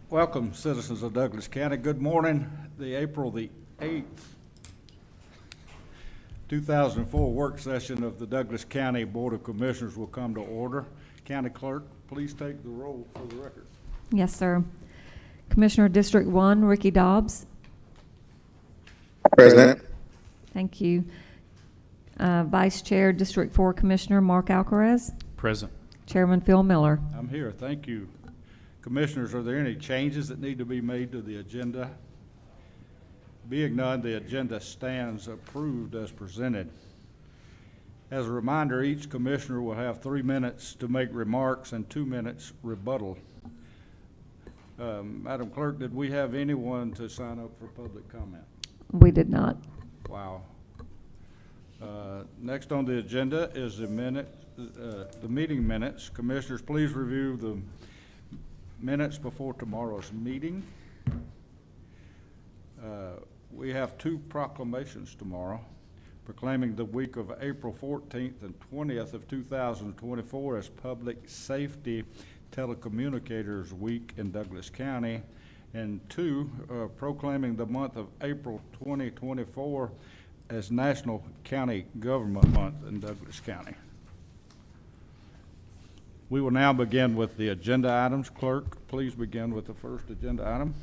Welcome, citizens of Douglas County. Good morning. The April the 8th, 2004 work session of the Douglas County Board of Commissioners will come to order. County Clerk, please take the roll for the record. Yes, sir. Commissioner District 1, Ricky Dobbs. Present. Thank you. Vice Chair, District 4 Commissioner Mark Alcaraz. Present. Chairman Phil Miller. I'm here. Thank you. Commissioners, are there any changes that need to be made to the agenda? Being none, the agenda stands approved as presented. As a reminder, each commissioner will have 3 minutes to make remarks and 2 minutes rebuttal. Madam Clerk, did we have anyone to sign up for public comment? We did not. Wow. Next on the agenda is the meeting minutes. Commissioners, please review the minutes before tomorrow's meeting. We have 2 proclamations tomorrow, proclaiming the week of April 14th and 20th of 2024 as Public Safety Telecommunicators Week in Douglas County, and 2, proclaiming the month of April 2024 as National County Government Month in Douglas County. We will now begin with the agenda items. Clerk, please begin with the first agenda item.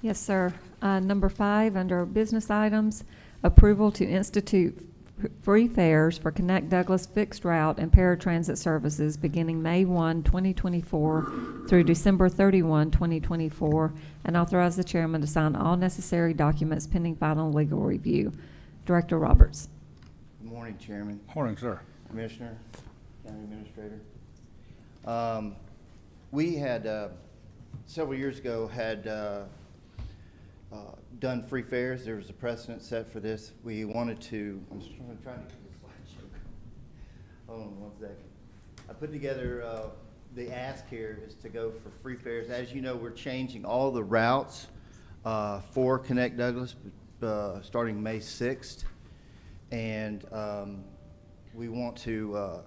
Yes, sir. Number 5, under business items, approval to institute free fares for Connect Douglas fixed route and paratransit services beginning May 1, 2024 through December 31, 2024, and authorize the chairman to sign all necessary documents pending final legal review. Director Roberts. Good morning, Chairman, Morning, sir. Commissioner, County Administrator. We had, several years ago, done free fares. There was a precedent set for this. We wanted to, I'm just trying to get this slideshow. Hold on one second. I put together, the ask here is to go for free fares. As you know, we're changing all the routes for Connect Douglas starting May 6th. And we want to,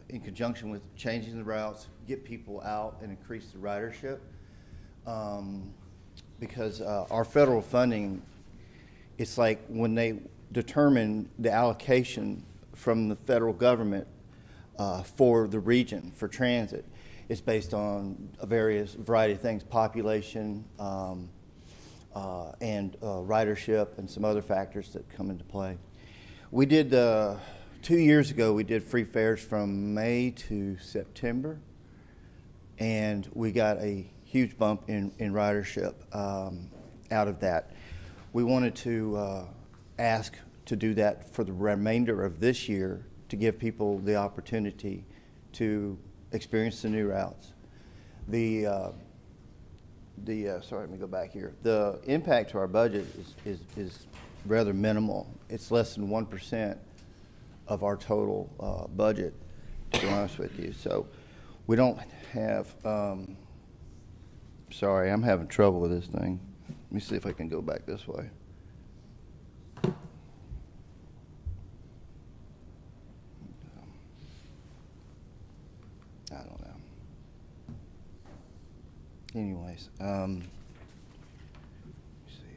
in conjunction with changing the routes, get people out and increase the ridership. Because our federal funding, it's like when they determine the allocation from the federal government for the region, for transit, it's based on a variety of things, population and ridership and some other factors that come into play. We did, 2 years ago, we did free fares from May to September, and we got a huge bump in ridership out of that. We wanted to ask to do that for the remainder of this year to give people the opportunity to experience the new routes. Sorry, let me go back here. The impact to our budget is rather minimal. It's less than 1% of our total budget, to be honest with you. So we don't have, sorry, I'm having trouble with this thing. Let me see if I can go back this way. I don't know. Anyways, let me see.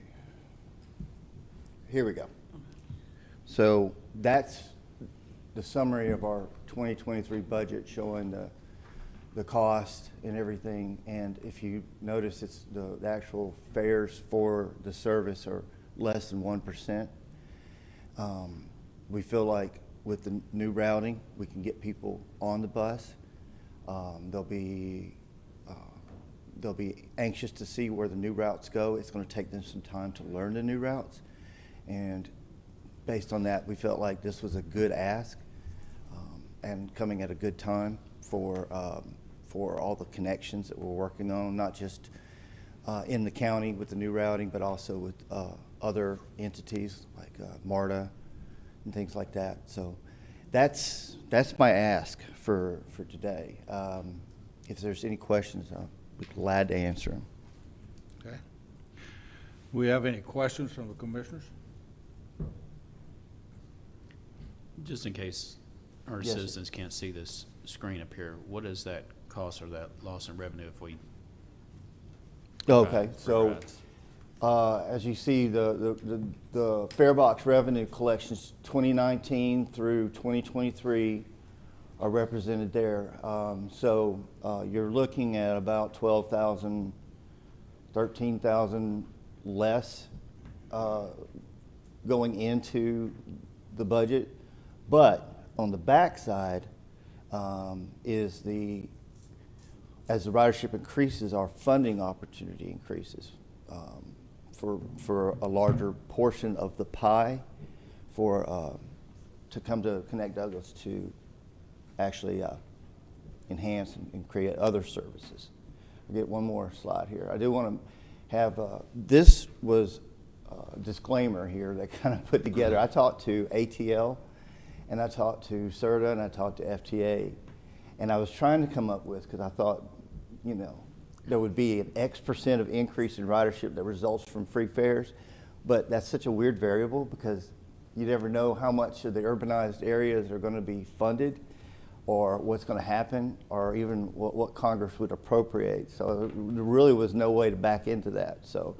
Here we go. So that's the summary of our 2023 budget, showing the cost and everything. And if you notice, it's the actual fares for the service are less than 1%. We feel like with the new routing, we can get people on the bus. They'll be anxious to see where the new routes go. It's going to take them some time to learn the new routes. And based on that, we felt like this was a good ask and coming at a good time for all the connections that we're working on, not just in the county with the new routing, but also with other entities like MARTA and things like that. So that's my ask for today. if there's any questions, I'll be glad to answer them. Okay. We have any questions from the commissioners? Just in case our Yes, sir. citizens can't see this screen up here, what is that cost or that loss in revenue if we? Okay, provide so rides? as you see, the farebox revenue collections 2019 through 2023 are represented there. So you're looking at about 12,000, 13,000 less going into the budget. But on the backside is as the ridership increases, our funding opportunity increases for a larger portion of the pie to come to Connect Douglas to actually enhance and create other services. I'll get one more slide here. I do want to have, this was a disclaimer here that kind of put together. I talked to ATL, and I talked to CERTA, and I talked to FTA, and I was trying to come up with, because I thought, there would be an X% of increase in ridership that results from free fares, but that's such a weird variable because you never know how much of the urbanized areas are going to be funded or what's going to happen or even what Congress would appropriate. So there really was no way to back into that. So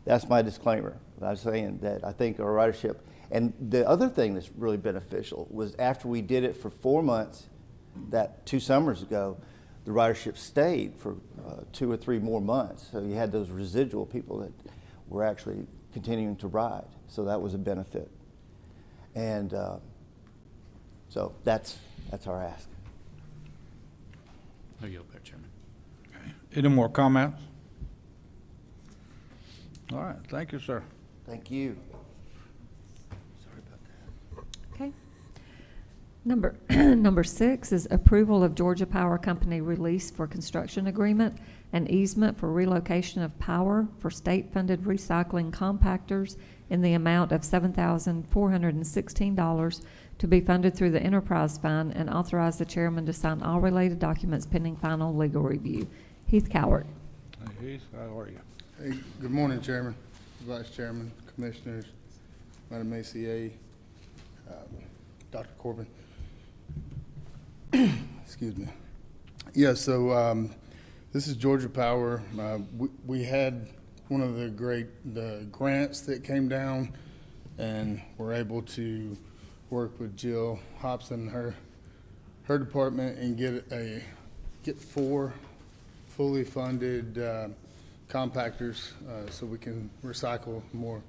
that's my disclaimer. I was saying that I think our ridership, and the other thing that's really beneficial was after we did it for 4 months, that 2 summers ago, the ridership stayed for 2 or 3 more months. So you had those residual people that were actually continuing to ride. So that was a benefit. And so that's our ask. Oh, you'll bet, Chairman. Any more comments? All right, thank you, sir. Thank you. Sorry about that. Okay. Number 6 is approval of Georgia Power Company release for construction agreement and easement for relocation of power for state-funded recycling compactors in the amount of $7,416 to be funded through the enterprise fund, and authorize the chairman to sign all related documents pending final legal review. Heath Cowart. Hey, Heath, how are you? Hey, good morning, Chairman, Vice Chairman, Commissioners, Madam ACA, Dr. Corbin. Excuse me. Yeah, so this is Georgia Power. We had one of the grants that came down, and we're able to work with Jill Hobson, her department, and get 4 fully funded compactors so we can recycle more,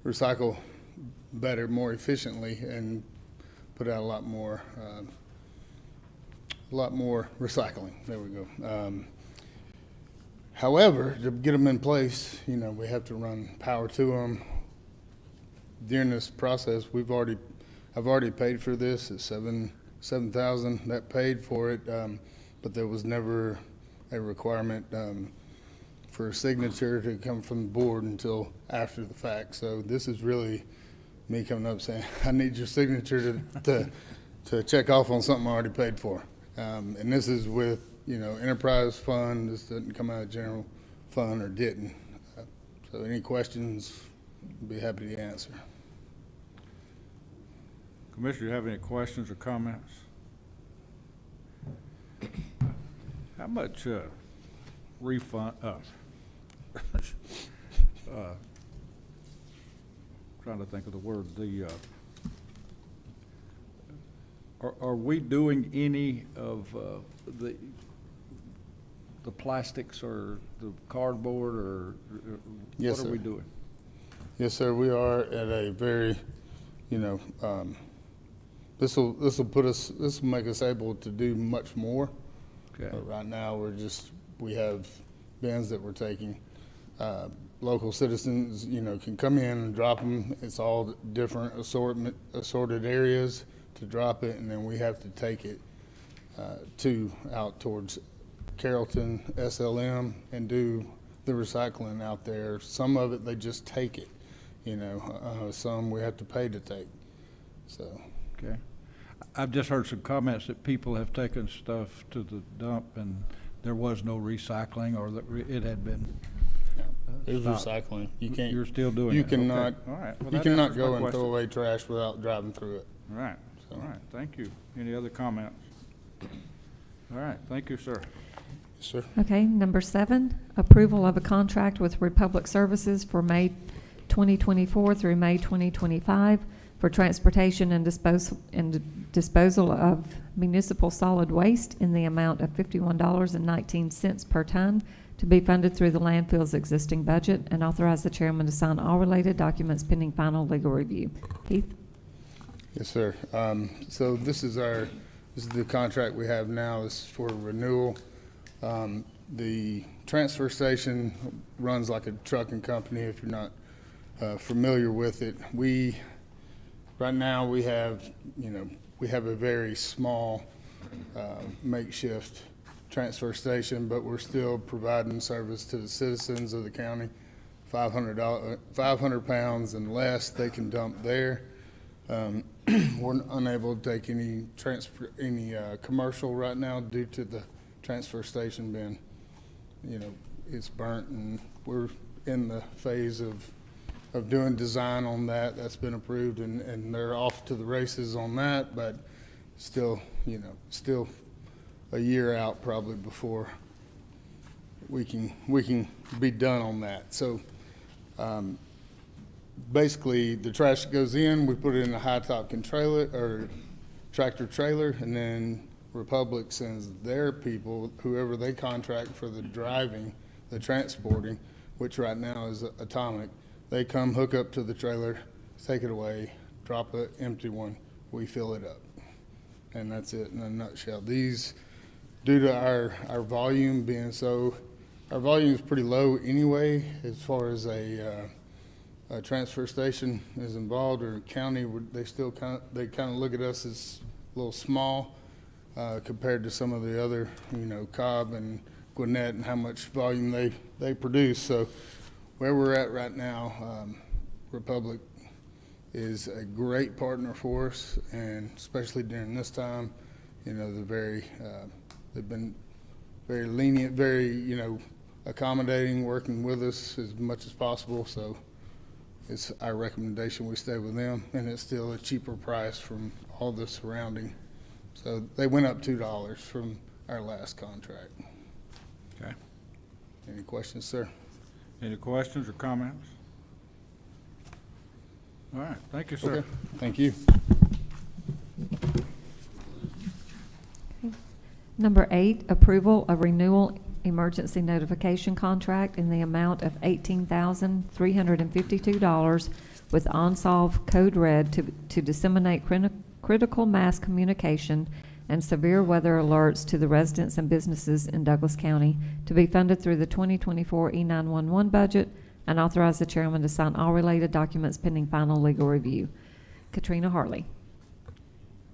recycle better, more efficiently, and put out a lot more recycling. There we go. However, to get them in place, we have to run power to them. During this process, I've already paid for this at $7,000. That paid for it, but there was never a requirement for a signature to come from the board until after the fact. So this is really me coming up saying, I need your signature to check off on something I already paid for. And this is with, enterprise fund. This didn't come out of general fund, or didn't. So any questions, I'd be happy to answer. Commissioner, you have any questions or comments? How much refund, trying to think of the word, are we doing any of the plastics or the cardboard, or Yes, what are sir. we doing? Yes, sir. We are at a very, this will make us able to do much more. Okay. But right now, we have bins that we're taking. Local citizens, can come in and drop them. It's all different assorted areas to drop it, and then we have to take it out towards Carrollton, SLM, and do the recycling out there. Some of it, they just take it, some we have to pay to take, so. Okay. I've just heard some comments that people have taken stuff to the dump and there was no recycling, or that it had been. There's Stop. recycling. You can't. You're still doing You it. Okay. cannot. All right. Well, You that cannot answers my go and question. throw away trash without driving through it. All right, So- all right, thank you. Any other comments? All right, thank you, sir. Yes, sir. Okay, number 7, approval of a contract with Republic Services for May 2024 through May 2025 for transportation and disposal of municipal solid waste in the amount of $51.19 per ton to be funded through the landfill's existing budget, and authorize the chairman to sign all related documents pending final legal review. Keith? Yes, sir. So this is the contract we have now. This is for renewal. The transfer station runs like a trucking company, if you're not familiar with it. Right now, we have a very small makeshift transfer station, but we're still providing service to the citizens of the county. 500 pounds and less, they can dump there. We're unable to take any commercial right now due to the transfer station being, it's burnt, and we're in the phase of doing design on that. That's been approved, and they're off to the races on that, but still a year out probably before we can be done on that. So basically, the trash that goes in, we put it in a high-top trailer or tractor trailer, and then Republic sends their people, whoever they contract for the driving, the transporting, which right now is Atomic. They come hook up to the trailer, take it away, drop an empty one, we fill it up. And that's it in a nutshell. These, due to our volume being our volume is pretty low anyway, as far as a transfer station is involved, or county, they kind of look at us as a little small compared to some of the other, Cobb and Gwinnett, and how much volume they produce. So where we're at right now, Republic is a great partner for us, and especially during this time, they've been very lenient, very, accommodating, working with us as much as possible. So it's our recommendation we stay with them, and it's still a cheaper price from all the surrounding. So they went up $2 from our last contract. Okay. Any questions, sir? Any questions or comments? All right, thank you, sir. Okay, thank you. Number 8, approval of renewal emergency notification contract in the amount of $18,352 with OnSolve Code Red to disseminate critical mass communication and severe weather alerts to the residents and businesses in Douglas County, to be funded through the 2024 E911 budget, and authorize the chairman to sign all related documents pending final legal review. Katrina Hartley.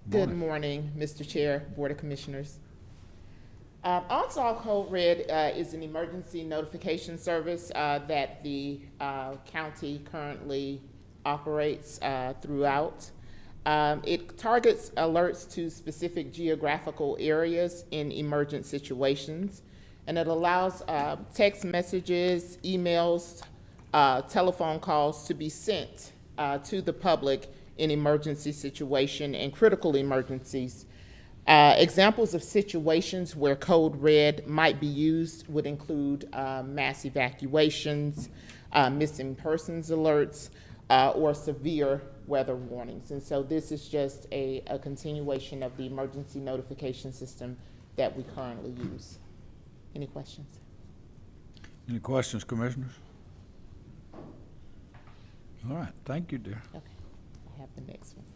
Good morning, Mr. Chair, Board of Commissioners. OnSolve Code Red is an emergency notification service that the county currently operates throughout. It targets alerts to specific geographical areas in emergent situations, and it allows text messages, emails, telephone calls to be sent to the public in emergency situation and critical emergencies. Examples of situations where Code Red might be used would include mass evacuations, missing persons alerts, or severe weather warnings. And so this is just a continuation of the emergency notification system that we currently use. Any questions? Any questions, commissioners? All right, thank you, dear. Okay, I have the next one.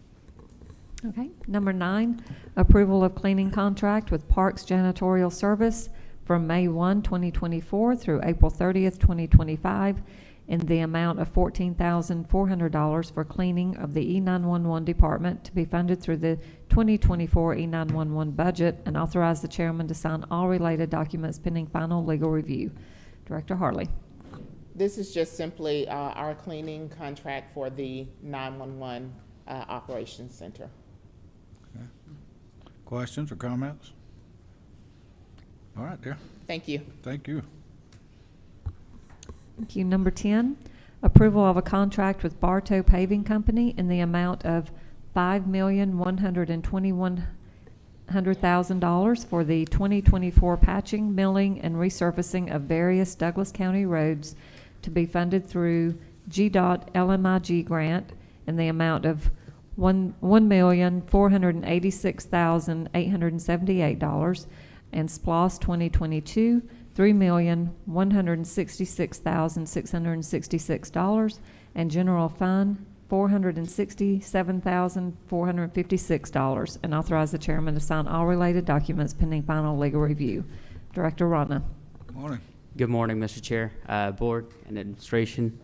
Okay. Number 9, approval of cleaning contract with Parks Janitorial Service from May 1, 2024 through April 30th, 2025 in the amount of $14,400 for cleaning of the E911 department, to be funded through the 2024 E911 budget, and authorize the chairman to sign all related documents pending final legal review. Director Hartley. This is just simply our cleaning contract for the 911 operations center. Questions or comments? All right, dear. Thank you. Thank you. Thank you. Number 10, approval of a contract with Bartow Paving Company in the amount of $5,121,000 for the 2024 patching, milling, and resurfacing of various Douglas County roads to be funded through GDOT LMIG grant in the amount of $1,486,878 and SPLOST 2022 $3,166,666 and general fund $467,456, and authorize the chairman to sign all related documents pending final legal review. Director Rana. Morning. Good morning, Mr. Chair, Board, and Administration.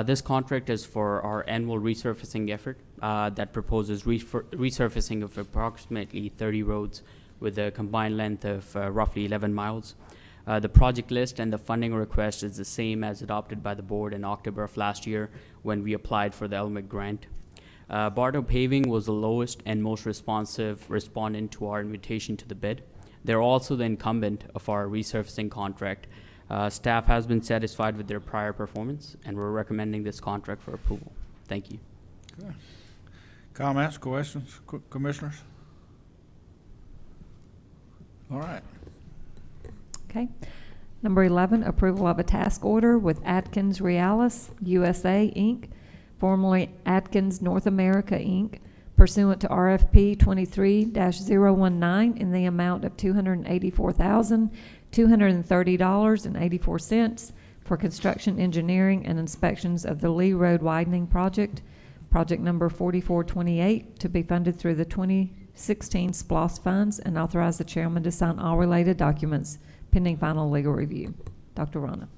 This contract is for our annual resurfacing effort that proposes resurfacing of approximately 30 roads with a combined length of roughly 11 miles. The project list and the funding request is the same as adopted by the board in October of last year when we applied for the LMIG grant. Bartow Paving was the lowest and most responsive respondent to our invitation to the bid. They're also the incumbent of our resurfacing contract. Staff has been satisfied with their prior performance, and we're recommending this contract for approval. Thank you. Okay. Comments, questions, commissioners? All right. Okay. Number 11, approval of a task order with Atkins Realis USA, Inc., formerly Atkins North America, Inc., pursuant to RFP 23-019 in the amount of $284,230.84 for construction, engineering, and inspections of the Lee Road widening project, project number 4428, to be funded through the 2016 SPLOST funds, and authorize the chairman to sign all related documents pending final legal review. Dr. Rana.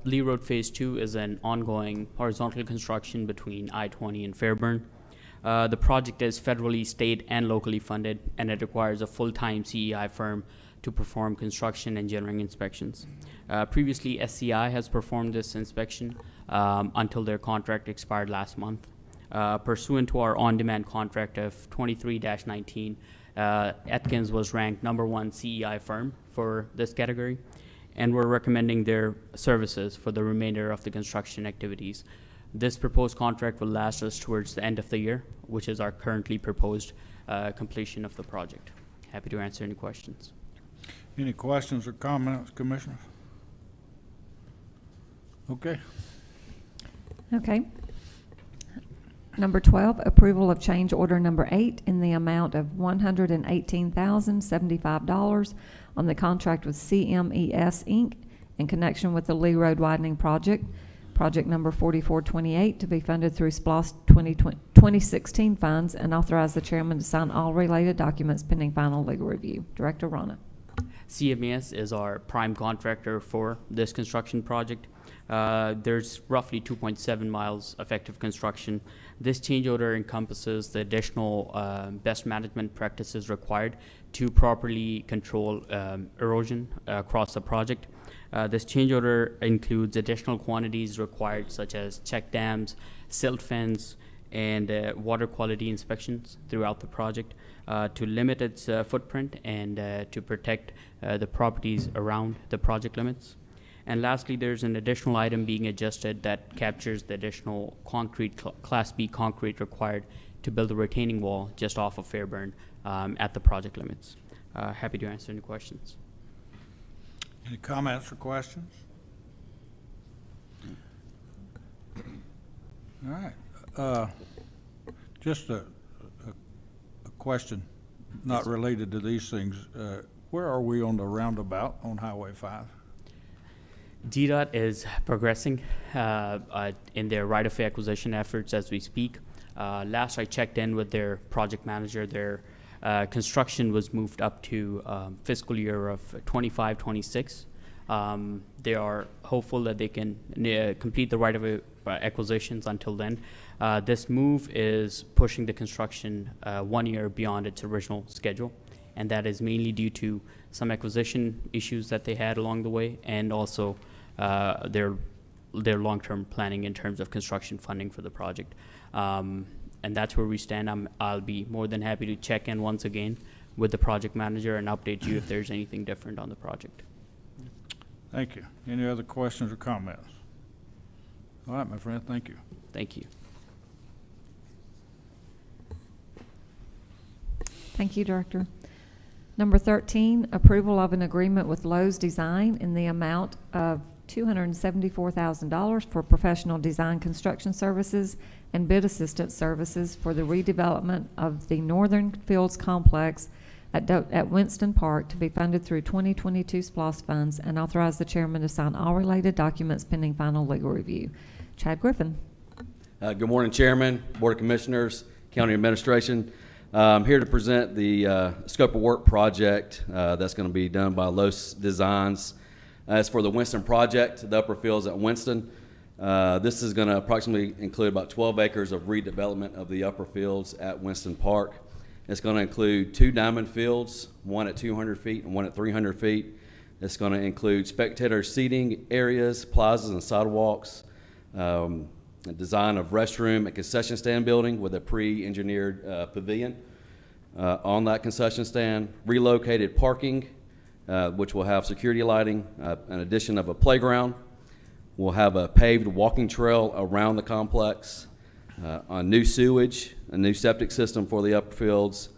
Lee Road Phase 2 is an ongoing horizontal construction between I-20 and Fairburn. The project is federally, state, and locally funded, and it requires a full-time CEI firm to perform construction engineering inspections. Previously, SCI has performed this inspection until their contract expired last month. Pursuant to our on-demand contract of 23-19, Atkins was ranked #1 CEI firm for this category, and we're recommending their services for the remainder of the construction activities. This proposed contract will last us towards the end of the year, which is our currently proposed completion of the project. Happy to answer any questions. Any questions or comments, commissioners? Okay. Okay. Number 12, approval of change order number 8 in the amount of $118,075 on the contract with CMES, Inc. in connection with the Lee Road widening project, project number 4428, to be funded through SPLOST 2016 funds, and authorize the chairman to sign all related documents pending final legal review. Director Rana. CMES is our prime contractor for this construction project. There's roughly 2.7 miles effective construction. This change order encompasses the additional best management practices required to properly control erosion across the project. This change order includes additional quantities required, such as check dams, silt fence, and water quality inspections throughout the project to limit its footprint and to protect the properties around the project limits. And lastly, there's an additional item being adjusted that captures the additional concrete, Class B concrete required to build a retaining wall just off of Fairburn at the project limits. Happy to answer any questions. Any comments or questions? All right. Just a question not related to these things. Where are we on the roundabout on Highway 5? GDOT is progressing in their right-of-way acquisition efforts as we speak. Last I checked in with their project manager, their construction was moved up to fiscal year of 25-26. They are hopeful that they can complete the right-of-way acquisitions until then. This move is pushing the construction 1 year beyond its original schedule, and that is mainly due to some acquisition issues that they had along the way, and also their long-term planning in terms of construction funding for the project. and that's where we stand. I'll be more than happy to check in once again with the project manager and update you if there's anything different on the project. Thank you. Any other questions or comments? All right, my friend, thank you. Thank you. Thank you, Director. Number 13, approval of an agreement with Lowe's Design in the amount of $274,000 for professional design construction services and bid assistance services for the redevelopment of the Northern Fields Complex at Winston Park to be funded through 2022 SPLOST funds, and authorize the chairman to sign all related documents pending final legal review. Chad Griffin. Good morning, Chairman, Board of Commissioners, County Administration. I'm here to present the scope of work project that's going to be done by Lowe's Designs. As for the Winston project, the upper fields at Winston, this is going to approximately include about 12 acres of redevelopment of the upper fields at Winston Park. It's going to include 2 diamond fields, one at 200 feet and one at 300 feet. It's going to include spectator seating areas, plazas, and sidewalks, a design of restroom and concession stand building with a pre-engineered pavilion on that concession stand, relocated parking, which will have security lighting, an addition of a playground. We'll have a paved walking trail around the complex, on new sewage, a new septic system for the upper fields,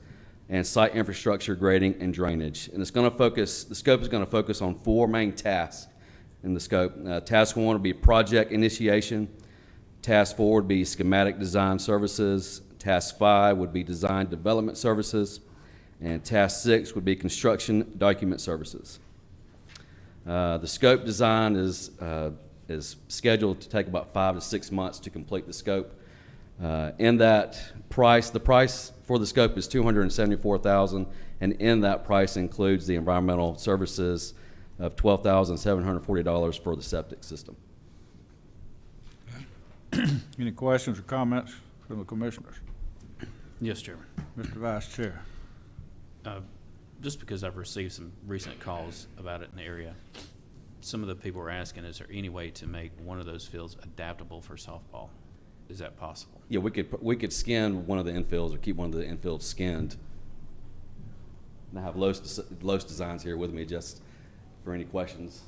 and site infrastructure grading and drainage. And it's going to focus, the scope is going to focus on 4 main tasks in the scope. Task 1 will be project initiation. Task 4 would be schematic design services. Task 5 would be design development services. And Task 6 would be construction document services. The scope design is scheduled to take about 5 to 6 months to complete the scope. In that price, the price for the scope is $274,000, and in that price includes the environmental services of $12,740 for the septic system. Any questions or comments from the commissioners? Yes, Chairman. Mr. Vice Chair. Just because I've received some recent calls about it in the area, some of the people were asking, is there any way to make one of those fields adaptable for softball? Is that possible? Yeah, we could skin one of the infields or keep one of the infields skinned. And I have Lowe's Designs here with me just for any questions.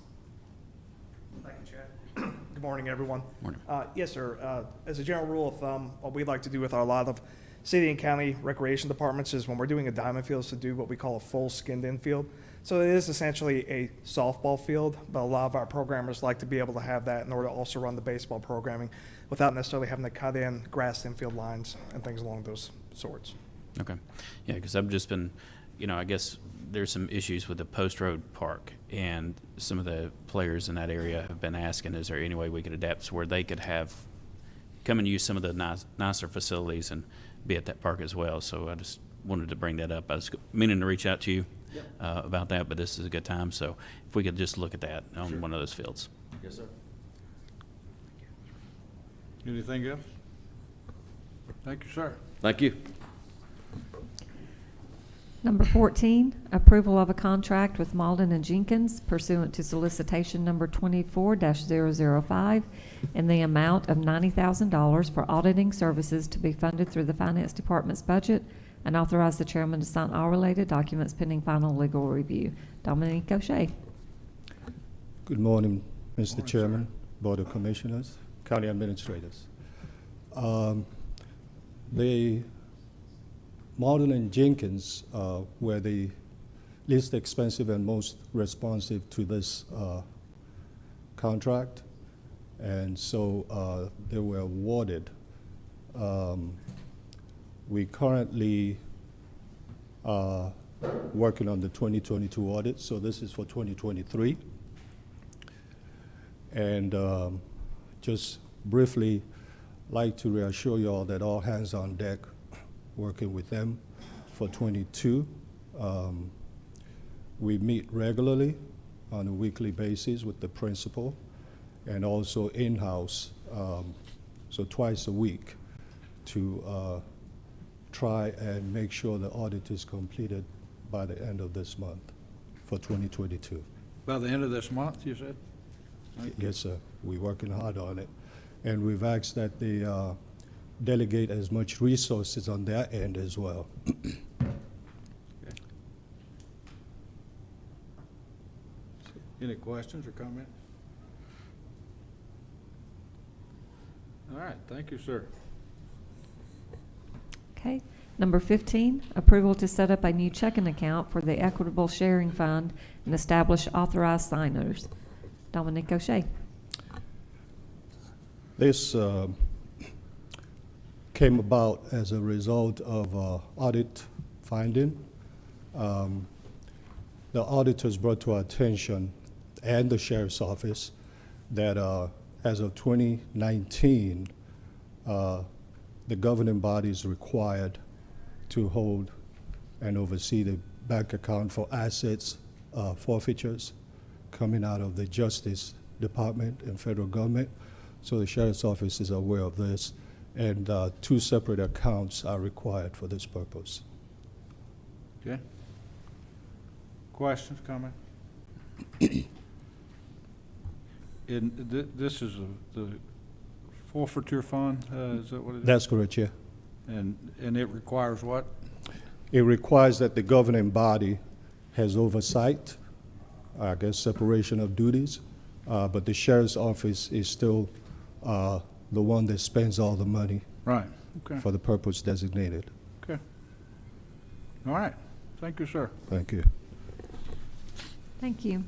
Thank you, Chad. Good morning, everyone. Morning. Yes, sir. As a general rule of thumb, what we'd like to do with a lot of city and county recreation departments is when we're doing a diamond field is to do what we call a full skinned infield. So it is essentially a softball field, but a lot of our programmers like to be able to have that in order to also run the baseball programming without necessarily having to cut in grass infield lines and things along those sorts. Okay. Yeah, because I've just been, I guess there's some issues with the Post Road Park, and some of the players in that area have been asking, is there any way we could adapt to where they could come and use some of the nicer facilities and be at that park as well? So I just wanted to bring that up. I was meaning to reach out to you about that, but this is a good time. So if we could just look at that on one of those fields. Yes, sir. Anything else? Thank you, sir. Thank you. Number 14, approval of a contract with Malden and Jenkins pursuant to solicitation number 24-005 in the amount of $90,000 for auditing services to be funded through the Finance Department's budget, and authorize the chairman to sign all related documents pending final legal review. Dominique O'Shea. Good morning, Mr. Chairman, Board of Commissioners, County Administrators. The Malden and Jenkins were the least expensive and most responsive to this contract, and so they were awarded. We currently are working on the 2022 audit, so this is for 2023. And just briefly, like to reassure you all that all hands on deck working with them for 22. We meet regularly on a weekly basis with the principal and also in-house, so twice a week, to try and make sure the audit is completed by the end of this month for 2022. By the end of this month, you said? Yes, sir. We're working hard on it. And we've asked that the delegate as much resources on their end as well. Any questions or comments? All right, thank you, sir. Okay. Number 15, approval to set up a new checking account for the Equitable Sharing Fund and establish authorized signers. Dominique O'Shea. This came about as a result of audit finding. The auditors brought to our attention and the sheriff's office that as of 2019, the governing body is required to hold and oversee the bank account for assets forfeitures coming out of the Justice Department and federal government. So the sheriff's office is aware of this, and 2 separate accounts are required for this purpose. Okay. Questions, comments? This is the forfeiture fund, is that what it is? That's correct, yeah. And it requires what? It requires that the governing body has oversight, I guess separation of duties, but the sheriff's office is still the one that spends all the money Right, okay, for the purpose designated. okay. All right, thank you, sir. Thank you. Thank you.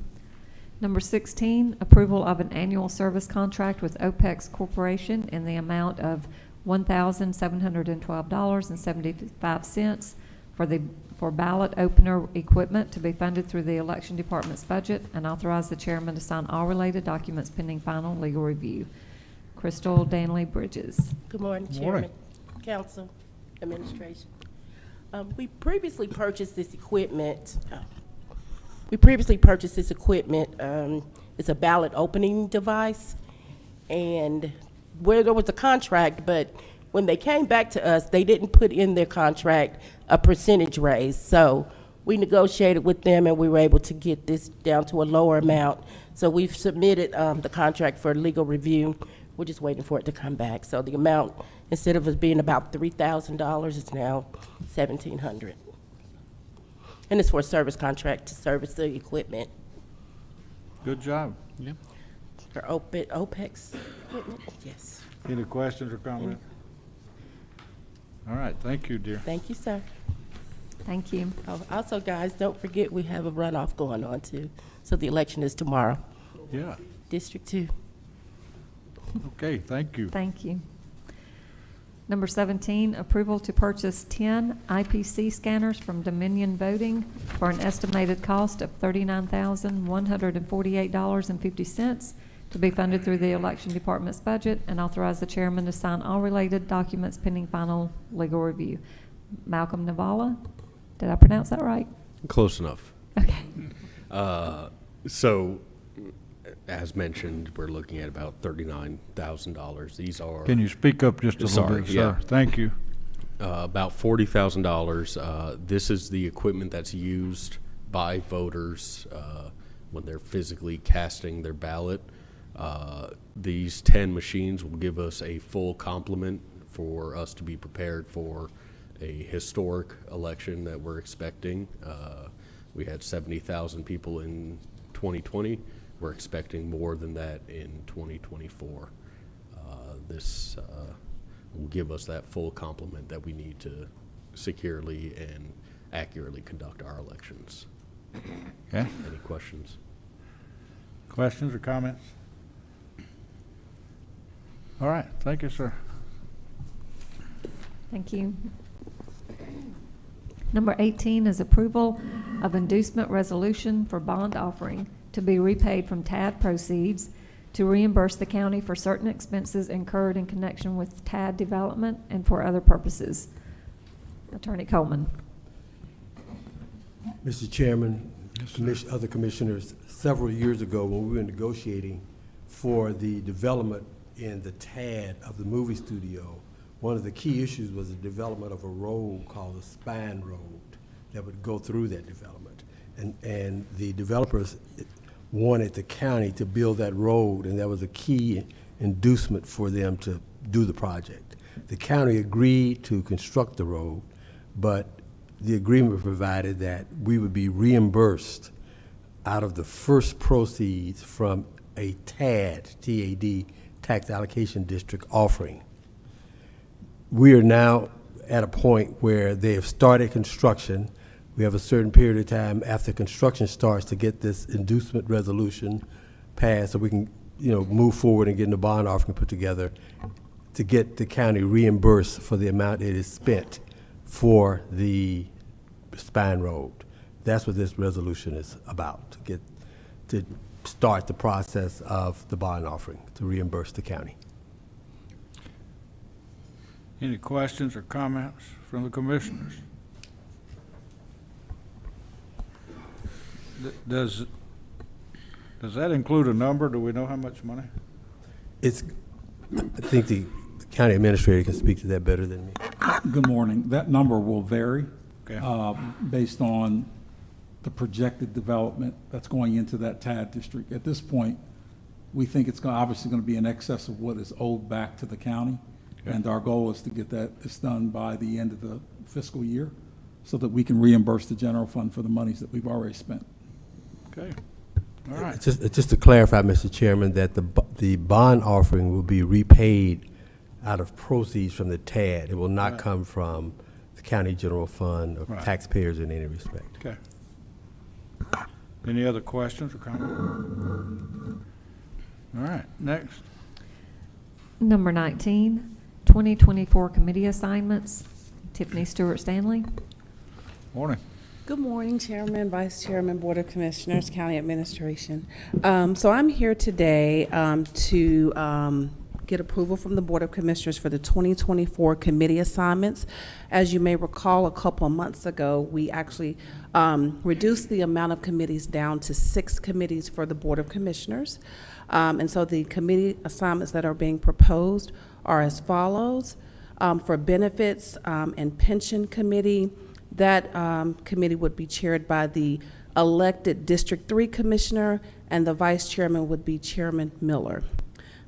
Number 16, approval of an annual service contract with OPEX Corporation in the amount of $1,712.75 for ballot opener equipment to be funded through the election department's budget, and authorize the chairman to sign all related documents pending final legal review. Crystal Danley Bridges. Good morning, Chairman, Council, Administration. We previously purchased this equipment. It's a ballot opening device, and where there was a contract, but when they came back to us, they didn't put in their contract a percentage raise. So we negotiated with them, and we were able to get this down to a lower amount. So we've submitted the contract for legal review. We're just waiting for it to come back. So the amount, instead of it being about $3,000, it's now $1,700. And it's for a service contract to service the equipment Good job. Yeah. for OPEX equipment. Yes. Any questions or comments? All right, thank you, dear. Thank you, sir. Thank you. Oh, also, guys, don't forget we have a runoff going on too. So the election is tomorrow. Yeah, District 2. okay, thank you. Thank you. Number 17, approval to purchase 10 IPC scanners from Dominion Voting for an estimated cost of $39,148.50 to be funded through the election department's budget, and authorize the chairman to sign all related documents pending final legal review. Malcolm Navala, did I pronounce that right? Close enough. Okay. So, as mentioned, we're looking at about $39,000. These are Can you speak up just a little Sorry, bit, yeah. sir? Thank you. about $40,000. This is the equipment that's used by voters when they're physically casting their ballot. These 10 machines will give us a full complement for us to be prepared for a historic election that we're expecting. We had 70,000 people in 2020. We're expecting more than that in 2024. This will give us that full complement that we need to securely and accurately conduct our elections. Okay, Any questions? questions or comments? All right, thank you, sir. Thank you. Number 18 is approval of inducement resolution for bond offering to be repaid from TAD proceeds to reimburse the county for certain expenses incurred in connection with TAD development and for other purposes. Attorney Coleman. Mr. Chairman, other commissioners, several years ago when we were negotiating for the development in the TAD of the movie studio, one of the key issues was the development of a road called the Spine Road that would go through that development. And the developers wanted the county to build that road, and that was a key inducement for them to do the project. the county agreed to construct the road, but the agreement provided that we would be reimbursed out of the first proceeds from a TAD, T-A-D, tax allocation district offering. We are now at a point where they have started construction. We have a certain period of time after construction starts to get this inducement resolution passed so we can, move forward and get the bond offering put together to get the county reimbursed for the amount it is spent for the Spine Road. That's what this resolution is about, to start the process of the bond offering to reimburse the county. Any questions or comments from the commissioners? Does that include a number? Do we know how much money? I think the county administrator can speak to that better than me. Good morning. That number will vary Okay. based on the projected development that's going into that TAD district. At this point, we think it's obviously going to be in excess of what is owed back to the county. Okay. And our goal is to get this done by the end of the fiscal year so that we can reimburse the general fund for the monies that we've already spent. Okay. All right. Just to clarify, Mr. Chairman, that the bond offering will be repaid out of proceeds from the TAD. It will not Right. come from the county general fund or Right. taxpayers in any respect. Okay. Any other questions or comments? All right, next. Number 19, 2024 committee assignments. Tiffany Stewart Stanley. Morning. Good morning, Chairman, Vice Chairman, Board of Commissioners, County Administration. So I'm here today to get approval from the Board of Commissioners for the 2024 committee assignments. As you may recall, a couple of months ago, we actually reduced the amount of committees down to 6 committees for the Board of Commissioners. And so the committee assignments that are being proposed are as follows. For Benefits and Pension Committee, that committee would be chaired by the elected District 3 Commissioner, and the Vice Chairman would be Chairman Miller.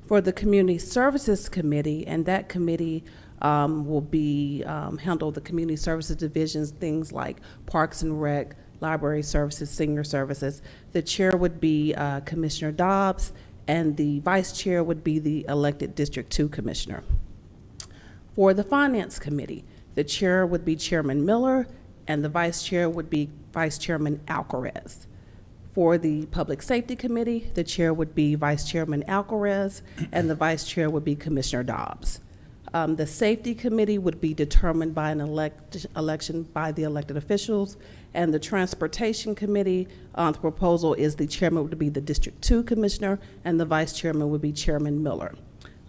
For the Community Services Committee, and that committee will be handle the community services divisions, things like Parks and Rec, Library Services, Senior Services. The chair would be Commissioner Dobbs, and the vice chair would be the elected District 2 Commissioner. For the Finance Committee, the chair would be Chairman Miller, and the vice chair would be Vice Chairman Alcaraz. For the Public Safety Committee, the chair would be Vice Chairman Alcaraz, and the vice chair would be Commissioner Dobbs. The Safety Committee would be determined by an election by the elected officials, and the Transportation Committee, the proposal is the chairman would be the District 2 Commissioner, and the vice chairman would be Chairman Miller.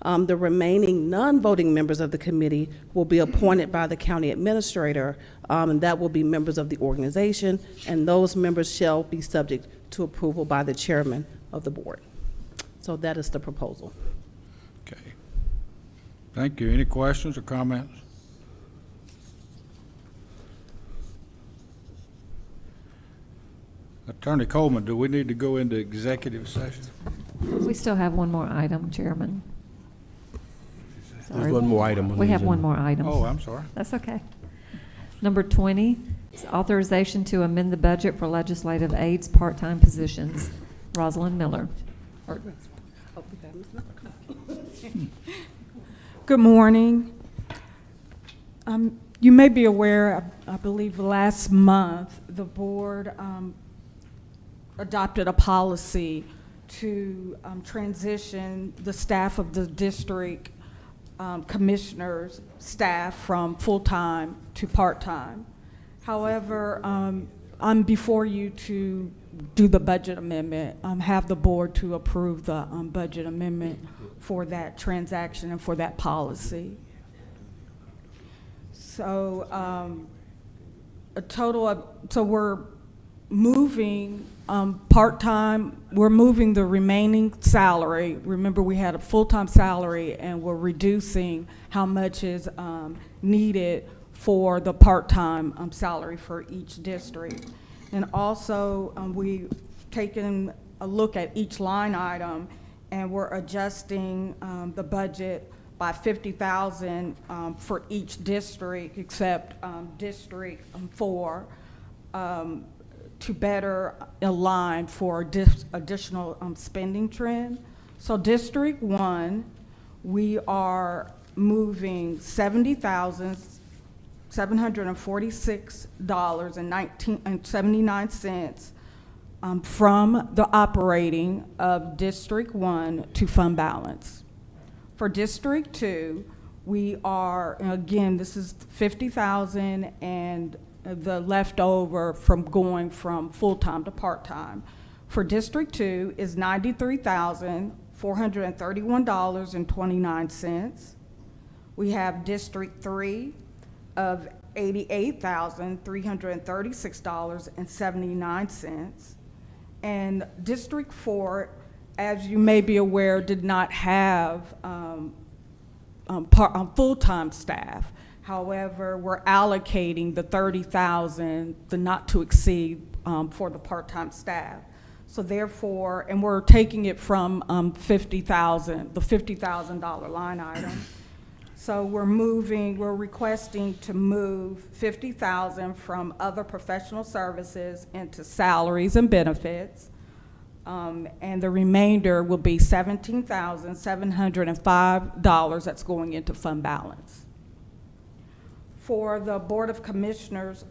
The remaining non-voting members of the committee will be appointed by the county administrator, and that will be members of the organization, and those members shall be subject to approval by the chairman of the board. So that is the proposal. Okay. Thank you. Any questions or comments? Attorney Coleman, do we need to go into executive session? We still have one more item, Chairman. Sorry. There's one more item on We the have one agenda. more item. Oh, I'm sorry. That's okay. Number 20 is authorization to amend the budget for legislative aides part-time positions. Rosalind Miller. Good morning. You may be aware, I believe last month, the board adopted a policy to transition the staff of the district commissioners' staff from full-time to part-time. However, I'm before you to do the budget amendment, have the board to approve the budget amendment for that transaction and for that policy. So a total of, so we're moving part-time, we're moving the remaining salary. Remember, we had a full-time salary, and we're reducing how much is needed for the part-time salary for each district. And also, we've taken a look at each line item, and we're adjusting the budget by 50,000 for each district except District 4 to better align for additional spending trend. So District 1, we are moving $70,746.79 from the operating of District 1 to fund balance. For District 2, we are, again, this is 50,000 and the leftover from going from full-time to part-time. For District 2 is $93,431.29. We have District 3 of $88,336.79. And District 4, as you may be aware, did not have full-time staff. However, we're allocating the $30,000, the not to exceed, for the part-time staff. So therefore, and we're taking it from the $50,000 line item. So we're requesting to move $50,000 from other professional services into salaries and benefits. And the remainder will be $17,705 that's going into fund balance. For the Board of Commissioners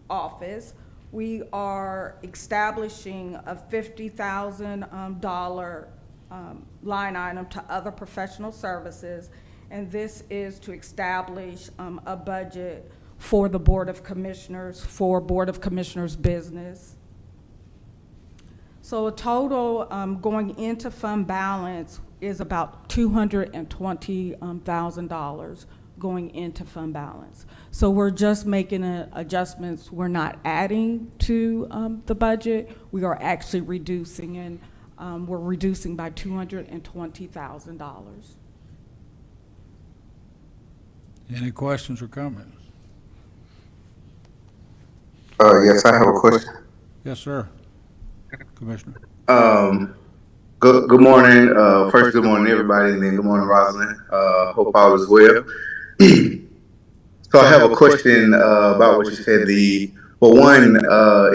office, we are establishing a $50,000 line item to other professional services, and this is to establish a budget for the Board of Commissioners, for Board of Commissioners business. So a total going into fund balance is about $220,000 going into fund balance. So we're just making adjustments. We're not adding to the budget. We are actually reducing, and we're reducing by $220,000. Any questions or comments? Yes, I have a question. Yes, sir. Commissioner. Good morning. First, good morning, everybody, and then good morning, Rosalind. Hope all is well. So I have a question about what you said.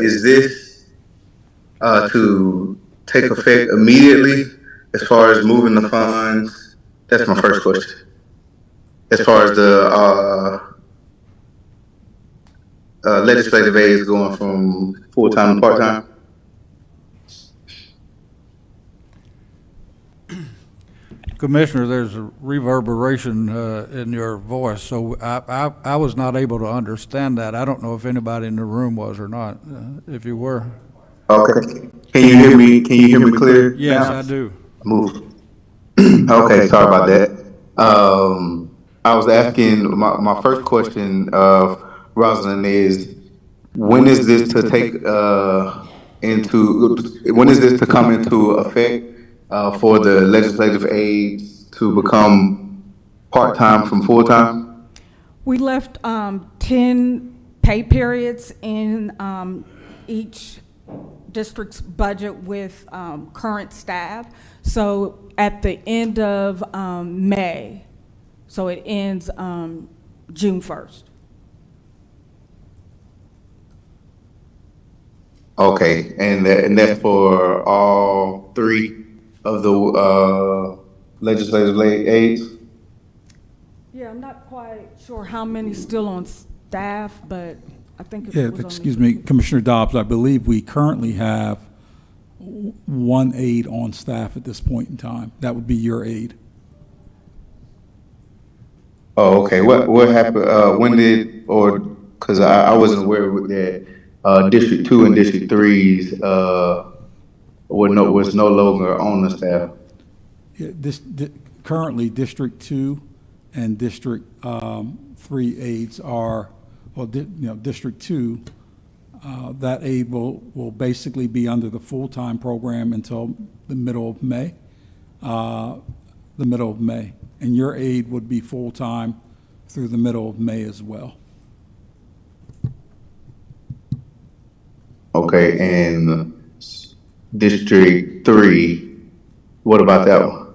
Is this to take effect immediately as far as moving the funds? That's my first question. As far as the legislative aids going from full-time to part-time? Commissioner, there's a reverberation in your voice, so I was not able to understand that. I don't know if anybody in the room was or not. If you were. Okay. Can you hear me? Can you hear me clear? Yes, now? I do. Move. Okay, sorry about that. I was asking, my first question, Rosalind, is when is this to come into effect for the legislative aides to become part-time from full-time? We left 10 pay periods in each district's budget with current staff. So at the end of May, so it ends June 1st. Okay, and that's for all three of the legislative aides? Yeah, I'm not quite sure how many still on staff, but I think it Yeah, was excuse only me, Commissioner Dobbs, I believe we currently have one aide on staff at this point in time. That would be your aide. Oh, okay. What happened? Because I wasn't aware that District 2 and District 3's was no longer on the staff. Yeah, currently, District 2 and District 3 aides are, District 2, that aide will basically be under the full-time program until the middle of May. And your aide would be full-time through the middle of May as well. Okay, and District 3, what about that one?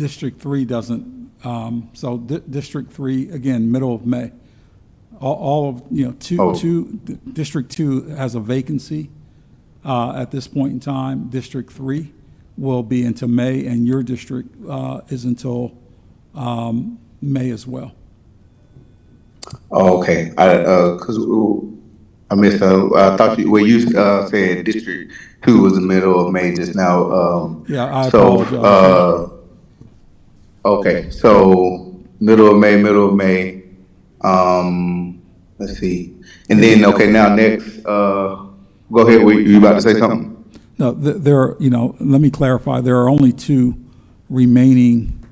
District 3 doesn't, so District 3, again, middle of May. All of, you know, District 2 has a vacancy at this point in time. District 3 will be into May, and your district is until May as well. Oh, okay. Cause I missed, I thought you said District 2 was the middle of May just now. Yeah, I apologize. Okay, so middle of May, let's see. And then, okay, now next, go ahead, were you about to say something? No, there are, you know, let me clarify, there are only 2 remaining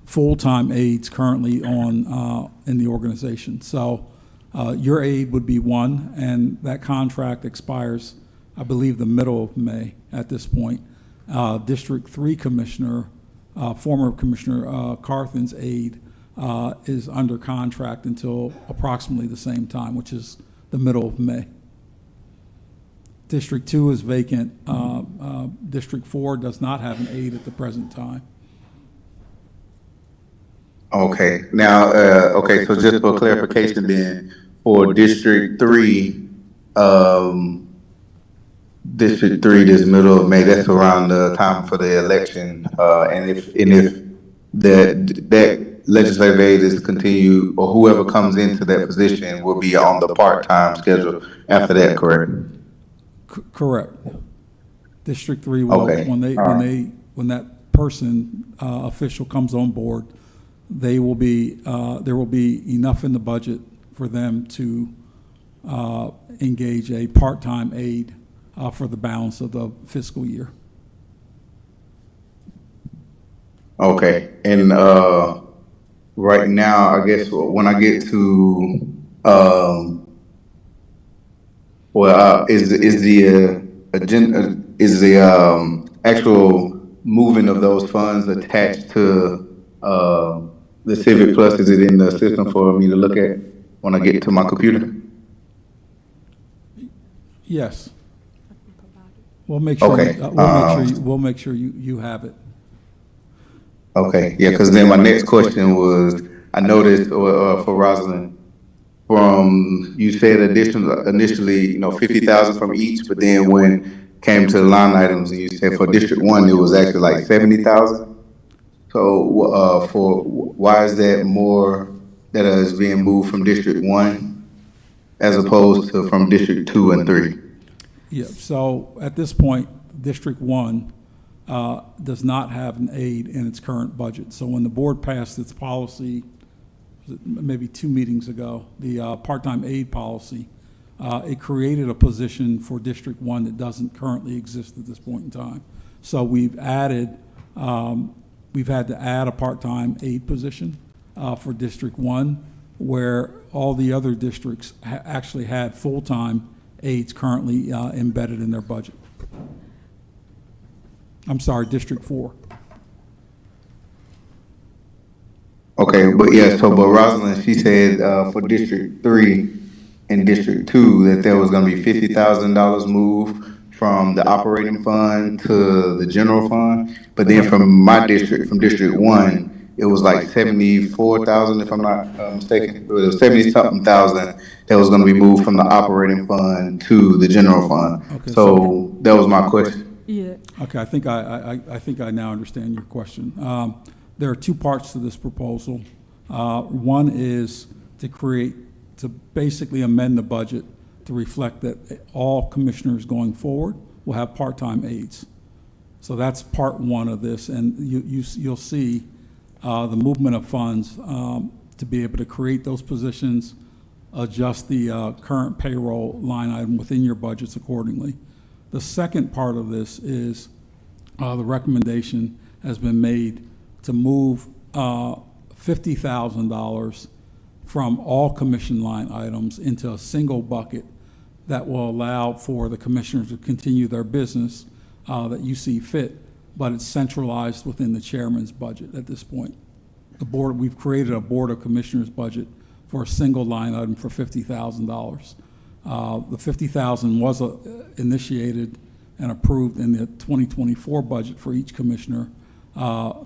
full-time aides currently on, in the organization. So your aide would be 1, and that contract expires, I believe, the middle of May at this point. District 3 Commissioner, former Commissioner Carthen's aide, is under contract until approximately the same time, which is the middle of May. District 2 is vacant. District 4 does not have an aide at the present time. Okay, now, okay, so just for clarification then, for District 3, District 3, this middle of May, that's around the time for the election, and if that legislative aid is continued, or whoever comes into that position will be on the part-time schedule after that, correct? Correct. District 3 will, Okay. when that person, official comes on board, they will be, there will be enough in the budget for them to engage a part-time aide for the balance of the fiscal year. Okay, and right now, I guess when I get to is the agenda, is the actual moving of those funds attached to the Civic Plus? Is it in the system for me to look at when I get to my computer? Yes. We'll make sure. Okay, We'll make sure you have it. Okay, yeah, because then my next question was, I noticed for Rosalind, from you said initially, you know, 50,000 from each, but then when came to the line items, and you said for District 1 it was actually like 70,000. So for why is that more that is being moved from District 1 as opposed to from District 2 and 3? Yeah. So at this point, District 1 does not have an aide in its current budget. So when the board passed its policy, maybe 2 meetings ago, the part-time aide policy, it created a position for District 1 that doesn't currently exist at this point in time. So we've added, we've had to add a part-time aide position for District 1, where all the other districts actually had full-time aides currently embedded in their budget. I'm sorry, District 4. Okay, but yeah, so but Rosalind, she said for District 3 and District 2 that there was going to be $50,000 moved from the operating fund to the general fund. But then from my district, from District 1, it was like 74,000, if I'm not mistaken. It was 70-something thousand that was going to be moved from the operating fund to the general fund. Okay, so that was my question. Yeah. Okay, I think I now understand your question. There are 2 parts to this proposal. One is to basically amend the budget to reflect that all commissioners going forward will have part-time aides. So that's part 1 of this, and you'll see the movement of funds to be able to create those positions, adjust the current payroll line item within your budgets accordingly. The second part of this is the recommendation has been made to move $50,000 from all commission line items into a single bucket that will allow for the commissioners to continue their business that you see fit, but it's centralized within the chairman's budget at this point. The board, we've created a Board of Commissioners budget for a single line item for $50,000. The $50,000 was initiated and approved in the 2024 budget for each commissioner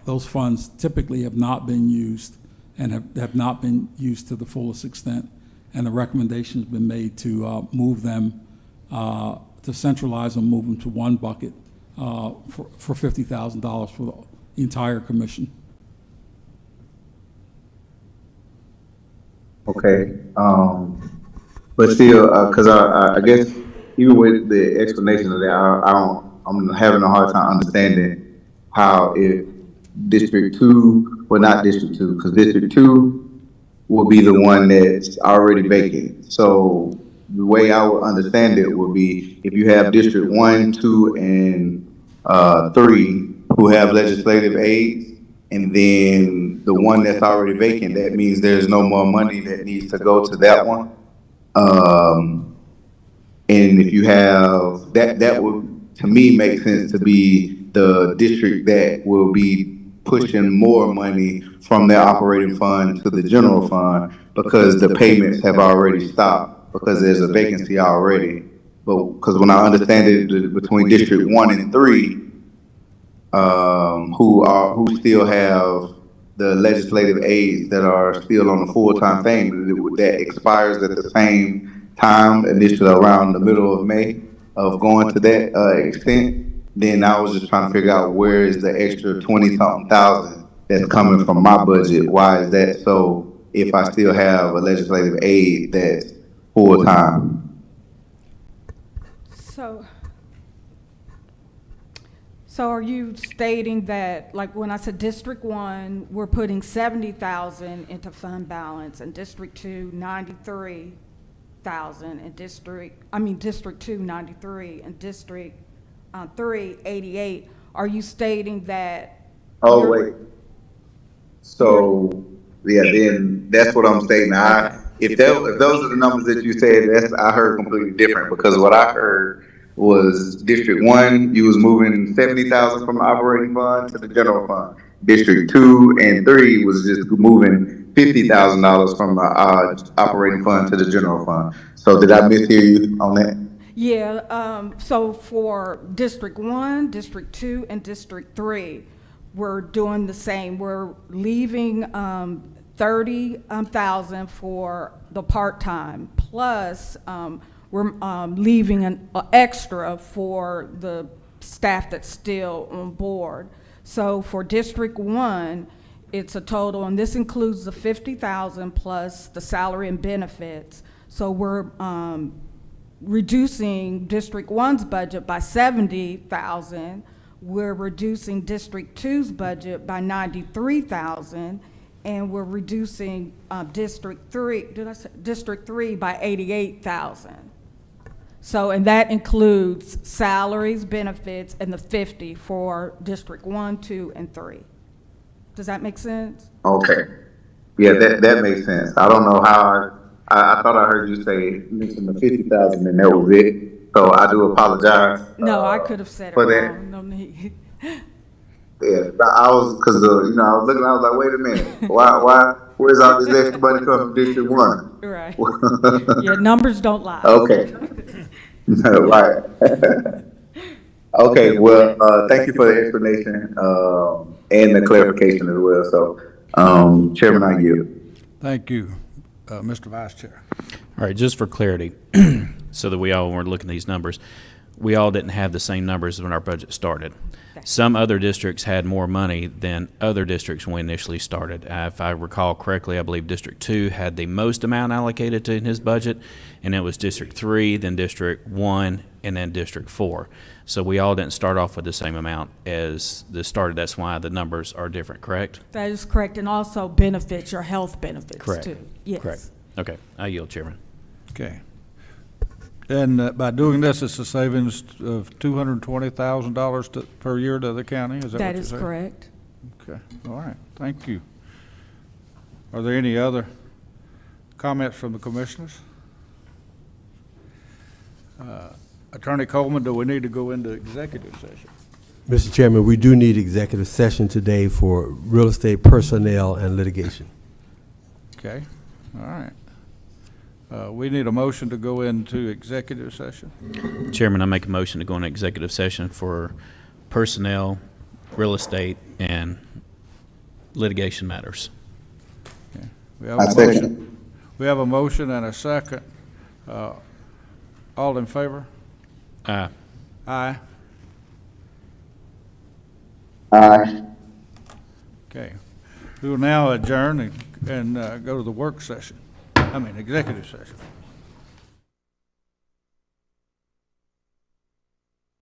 those funds typically have not been used and have not been used to the fullest extent. And the recommendation has been made to move them, to centralize them, move them to one bucket for $50,000 for the entire commission. Okay, but still, because I guess even with the explanation of that, I'm having a hard time understanding how if District 2, well, not District 2, because District 2 will be the one that's already vacant. So the way I would understand it would be if you have District 1, 2, and 3 who have legislative aids, and then the one that's already vacant, that means there's no more money that needs to go to that one. And if you have that would, to me, make sense to be the district that will be pushing more money from their operating fund to the general fund because the payments have already stopped because there's a vacancy already. But because when I understand it, between District 1 and 3, who still have the legislative aides that are still on the full-time thing that expires at the same time, initially around the middle of May, of going to that extent. Then I was just trying to figure out where is the extra 20-something thousand that's coming from my budget. Why is that so? If I still have a legislative aide that's full-time. So are you stating that, like when I said District 1, we're putting 70,000 into fund balance, and District 2, 93,000, and District 2, 93, and District 3, 88. Are you stating that? Oh, wait. So, yeah, then that's what I'm stating. If those are the numbers that you said, I heard completely different, because what I heard was District 1, you was moving 70,000 from the operating fund to the general fund. District 2 and 3 was just moving $50,000 from the operating fund to the general fund. So did I mishear you on that? Yeah, so for District 1, District 2, and District 3, we're doing the same. We're leaving 30,000 for the part-time, plus we're leaving an extra for the staff that's still on board. So for District 1, it's a total, and this includes the 50,000 plus the salary and benefits. So we're reducing District 1's budget by 70,000. We're reducing District 2's budget by 93,000, and we're reducing District 3 by 88,000. So, and that includes salaries, benefits, and the 50 for District 1, 2, and 3. Does that make sense? Okay. Yeah, that makes sense. I don't know how I thought I heard you mention the 50,000 and that was it. So I do apologize. No, I could have said it for wrong. No need. Yeah, I was looking, I was like, wait a minute, why? Where's all this extra money coming from District 1? Right. Yeah, numbers don't lie. Okay. Right. Okay. Well, thank you for the explanation and the clarification as well. So, Chairman, I yield. Thank you, Mr. Vice Chair. All right, just for clarity, so that we all weren't looking at these numbers, we all didn't have the same numbers when our budget started. Some other districts had more money than other districts when we initially started. If I recall correctly, I believe District 2 had the most amount allocated to in his budget, and it was District 3, then District 1, and then District 4. So we all didn't start off with the same amount as this started. That's why the numbers are different, correct? That is correct, and also benefits, your health benefits Correct. too. Yes. Correct. Okay, I yield, Chairman. Okay. And by doing this, it's a savings of $220,000 per year to the county, is that what That you're is saying? correct. Okay, all right, thank you. Are there any other comments from the commissioners? Attorney Coleman, do we need to go into executive session? Mr. Chairman, we do need executive session today for real estate personnel and litigation. Okay, all right. We need a motion to go into executive session. Chairman, I make a motion to go into executive session for personnel, real estate and litigation matters. We have I a second. motion. We have a motion and a second. All in favor? Aye. Aye. Aye. Okay. We will now adjourn and go to the work session. Executive session.